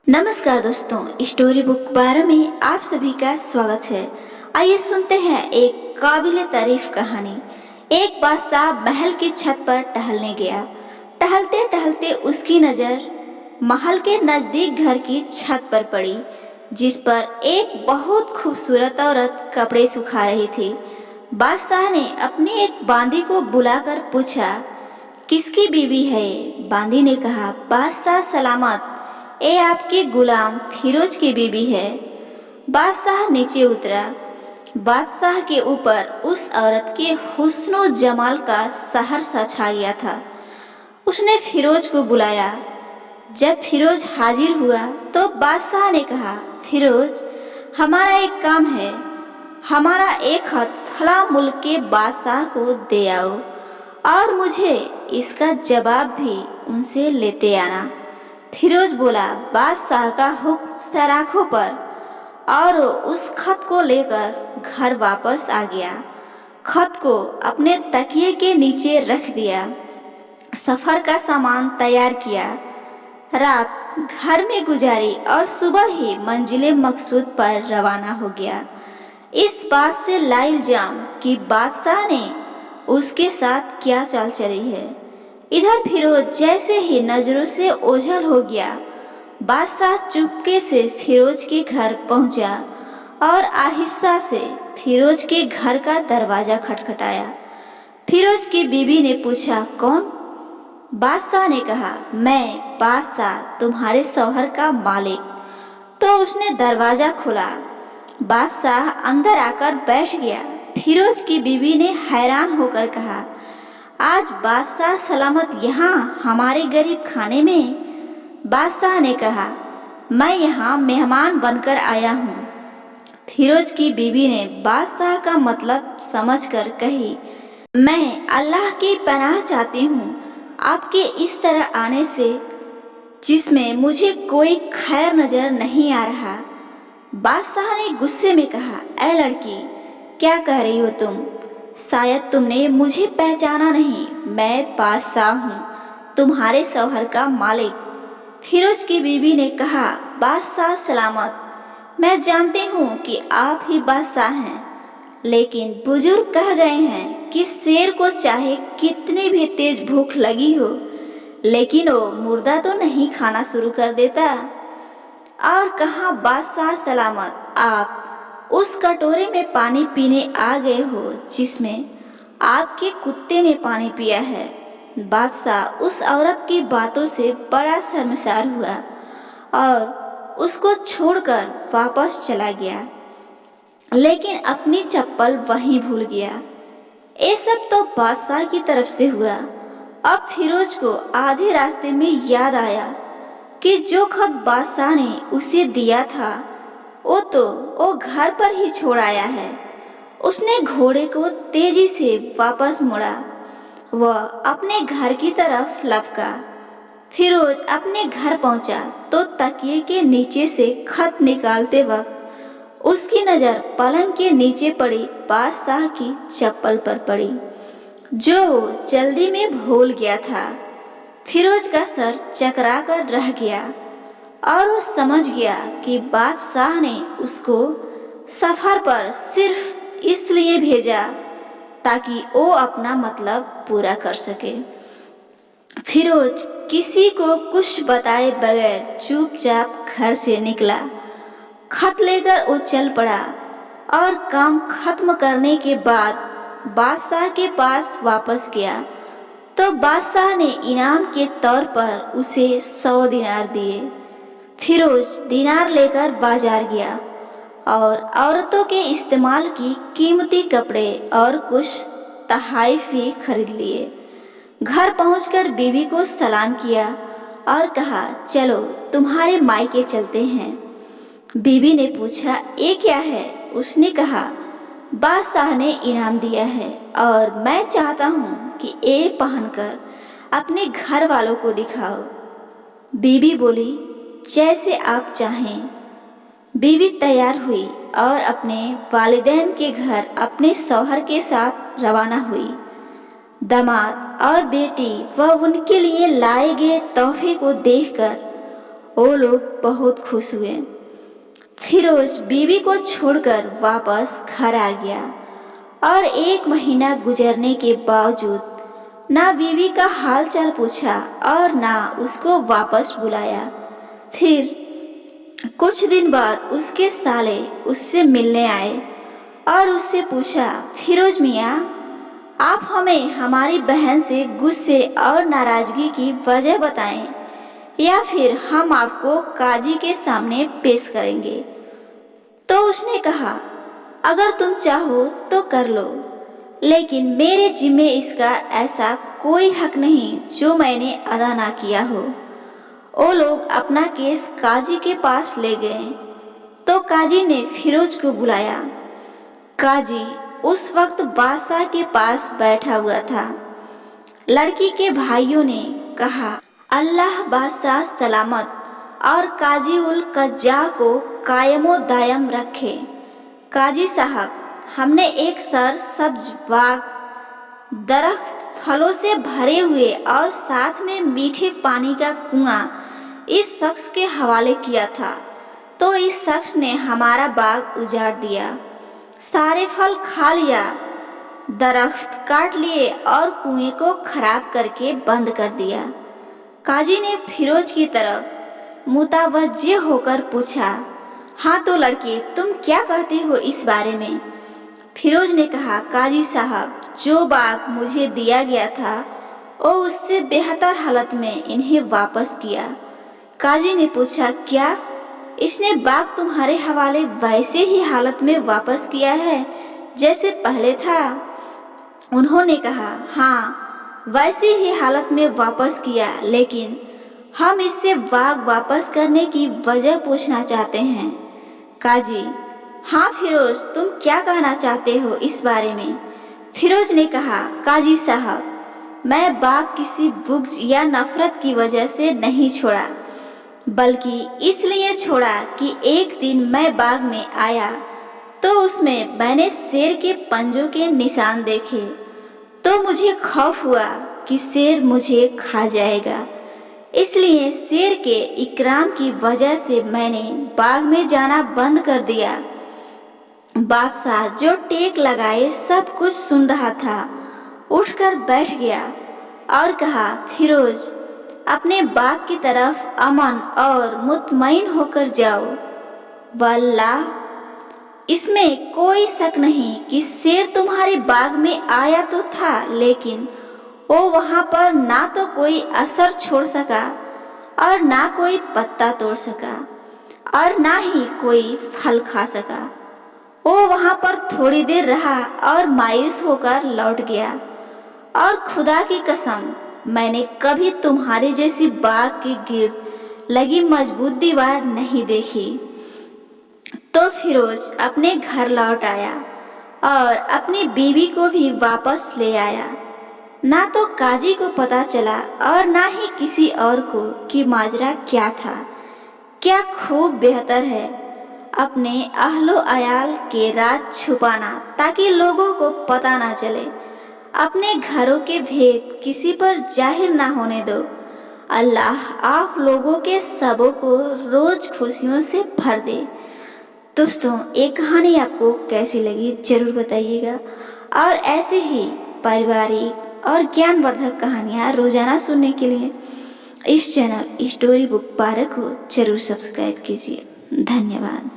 नमस्कार दोस्तों, story book 12 में आप सभी का स्वागत है। आइए सुनते हैं एक काबिले तारीफ कहानी। एक बादशाह महल की छत पर टहलने गया। टहलते टहलते उसकी नज़र महल के नज़दीक घर की छत पर पड़ी, जिस पर एक बहुत खूबसूरत औरत कपड़े सुखा रही थी। बादशाह ने अपनी एक बांदी को बुलाकर पूछा, किसकी बीवी है ये? बांदी ने कहा, बादशाह सलामत, ये आपकी गुलाम फिरोज की बीवी है। बादशाह नीचे उतरा। बादशाह के ऊपर उस औरत के हुस्न जमाल का सहर सा छा गया था। उसने फिरोज को बुलाया। जब फिरोज हाजिर हुआ तो बादशाह ने कहा, फिरोज, हमारा एक काम है। हमारा एक खत फला मुल्क के बादशाह को दे आओ और मुझे इसका जवाब भी उनसे लेते आना। फिरोज बोला, बादशाह का हुक्म सराखों पर, और उस खत को लेकर घर वापस आ गया। खत को अपने तकिए के नीचे रख दिया। सफर का सामान तैयार किया। रात घर में गुजारी और सुबह ही मंजिले मकसूद पर रवाना हो गया। इस बात से लाइल्जाम कि बादशाह ने उसके साथ क्या चाल चली है। इधर फिरोज जैसे ही नजरों से ओझल हो गया, बादशाह चुपके से फिरोज के घर पहुंचा और आहिस्ता से फिरोज के घर का दरवाजा खटखटाया। फिरोज की बीवी ने पूछा, कौन? बादशाह ने कहा, मैं बादशाह, तुम्हारे शौहर का मालिक। तो उसने दरवाजा खोला। बादशाह अंदर आकर बैठ गया। फिरोज की बीवी ने हैरान होकर कहा, आज बादशाह सलामत यहाँ हमारे गरीब खाने में? बादशाह ने कहा, मैं यहाँ मेहमान बनकर आया हूँ। फिरोज की बीवी ने बादशाह का मतलब समझकर कही, मैं अल्लाह की पनाह चाहती हूँ आपके इस तरह आने से, जिसमें मुझे कोई खैर नजर नहीं आ रहा। बादशाह ने गुस्से में कहा, ऐ लड़की, क्या कह रही हो तुम? शायद तुमने मुझे पहचाना नहीं। मैं बादशाह हूँ, तुम्हारे शौहर का मालिक। फिरोज की बीवी ने कहा, बादशाह सलामत, मैं जानती हूँ कि आप ही बादशाह हैं, लेकिन बुजुर्ग कह गए हैं कि शेर को चाहे कितनी भी तेज भूख लगी हो, लेकिन वो मुर्दा तो नहीं खाना शुरू कर देता। और कहाँ बादशाह सलामत, आप उस कटोरे में पानी पीने आ गए हो जिसमें आपके कुत्ते ने पानी पिया है। बादशाह उस औरत की बातों से बड़ा शर्मसार हुआ और उसको छोड़कर वापस चला गया, लेकिन अपनी चप्पल वहीं भूल गया। ये सब तो बादशाह की तरफ से हुआ। अब फिरोज को आधे रास्ते में याद आया कि जो खत बादशाह ने उसे दिया था वो घर पर ही छोड़ आया है। उसने घोड़े को तेजी से वापस मुड़ा। वह अपने घर की तरफ लपका। फिरोज अपने घर पहुंचा तो तकिए के नीचे से खत निकालते वक्त उसकी नज़र पलंग के नीचे पड़ी बादशाह की चप्पल पर पड़ी, जो जल्दी में भूल गया था। फिरोज का सर चकरा कर रह गया और वो समझ गया कि बादशाह ने उसको सफर पर सिर्फ इसलिए भेजा ताकि वो अपना मतलब पूरा कर सके। फिरोज किसी को कुछ बताए बगैर चुपचाप घर से निकला। खत लेकर वो चल पड़ा और काम खत्म करने के बाद बादशाह के पास वापस गया तो बादशाह ने इनाम के तौर पर उसे 100 दिनार दिए। फिरोज दिनार लेकर बाजार गया और औरतों के इस्तेमाल की कीमती कपड़े और कुछ तोहफे भी खरीद लिए। घर पहुंचकर बीवी को सलाम किया और कहा, चलो तुम्हारे मायके चलते हैं। बीवी ने पूछा, ये क्या है? उसने कहा, बादशाह ने इनाम दिया है और मैं चाहता हूँ कि ये पहनकर अपने घर वालों को दिखाओ। बीवी बोली, जैसे आप चाहें। बीवी तैयार हुई और अपने वालिदैन के घर अपने शौहर के साथ रवाना हुई। दामाद और बेटी वह उनके लिए लाए गए तोहफे को देखकर वो लोग बहुत खुश हुए। फिरोज बीवी को छोड़कर वापस घर आ गया और 1 महीना गुजरने के बावजूद ना बीवी का हाल चाल पूछा और ना उसको वापस बुलाया। फिर कुछ दिन बाद उसके साले उससे मिलने आए और उससे पूछा, फिरोज मियाँ, आप हमें हमारी बहन से गुस्से और नाराजगी की वजह बताएं या फिर हम आपको काजी के सामने पेश करेंगे। तो उसने कहा, अगर तुम चाहो तो कर लो, लेकिन मेरे जिम्मे इसका ऐसा कोई हक नहीं जो मैंने अदा ना किया हो। वो लोग अपना केस काजी के पास ले गए तो काजी ने फिरोज को बुलाया। काजी उस वक्त बादशाह के पास बैठा हुआ था। लड़की के भाइयों ने कहा, अल्लाह बादशाह सलामत और काजी उल कज्जा को कायमो दायम रखे। काजी साहब, हमने एक सब्ज बाग, दरख्त फलों से भरे हुए और साथ में मीठे पानी का कुआं इस शख्स के हवाले किया था, तो इस शख्स ने हमारा बाग उजाड़ दिया, सारे फल खा लिया, दरख्त काट लिए और कुएं को खराब करके बंद कर दिया। काजी ने फिरोज की तरफ मुतवज्जे होकर पूछा, हाँ तो लड़के, तुम क्या कहते हो इस बारे में? फिरोज ने कहा, काजी साहब, जो बाग मुझे दिया गया था वो उससे बेहतर हालत में इन्हें वापस किया। काजी ने पूछा, क्या इसने बाग तुम्हारे हवाले वैसे ही हालत में वापस किया है जैसे पहले था? उन्होंने कहा, हाँ, वैसे ही हालत में वापस किया, लेकिन हम इससे बाग वापस करने की वजह पूछना चाहते हैं। काजी, हाँ फिरोज, तुम क्या कहना चाहते हो इस बारे में? फिरोज ने कहा, काजी साहब, मैं बाग किसी बुग़्ज़ या नफरत की वजह से नहीं छोड़ा, बल्कि इसलिए छोड़ा कि एक दिन मैं बाग में आया तो उसमें मैंने शेर के पंजों के निशान देखे, तो मुझे खौफ हुआ कि शेर मुझे खा जाएगा। इसलिए शेर के इकराम की वजह से मैंने बाग में जाना बंद कर दिया। बादशाह जो टेक लगाए सब कुछ सुन रहा था, उठकर बैठ गया और कहा, फिरोज, अपने बाग की तरफ अमन और मुतमईन होकर जाओ। वल्लाह, इसमें कोई शक नहीं कि शेर तुम्हारे बाग में आया तो था, लेकिन वो वहाँ पर ना तो कोई असर छोड़ सका और ना कोई पत्ता तोड़ सका और ना ही कोई फल खा सका। वो वहाँ पर थोड़ी देर रहा और मायूस होकर लौट गया, और खुदा की कसम, मैंने कभी तुम्हारे जैसी बाग के गिर्द लगी मजबूत दीवार नहीं देखी। तो फिरोज अपने घर लौट आया और अपनी बीवी को भी वापस ले आया। ना तो काजी को पता चला और ना ही किसी और को कि माजरा क्या था। क्या खूब बेहतर है अपने अहलो अयाल के राज छुपाना ताकि लोगों को पता ना चले। अपने घरों के भेद किसी पर जाहिर ना होने दो। अल्लाह आप लोगों के सबों को रोज खुशियों से भर दे। दोस्तों, ये कहानी आपको कैसी लगी जरूर बताइएगा, और ऐसे ही पारिवारिक और ज्ञानवर्धक कहानियाँ रोजाना सुनने के लिए इस चैनल स्टोरी बुक 12 को जरूर सब्सक्राइब कीजिए। धन्यवाद।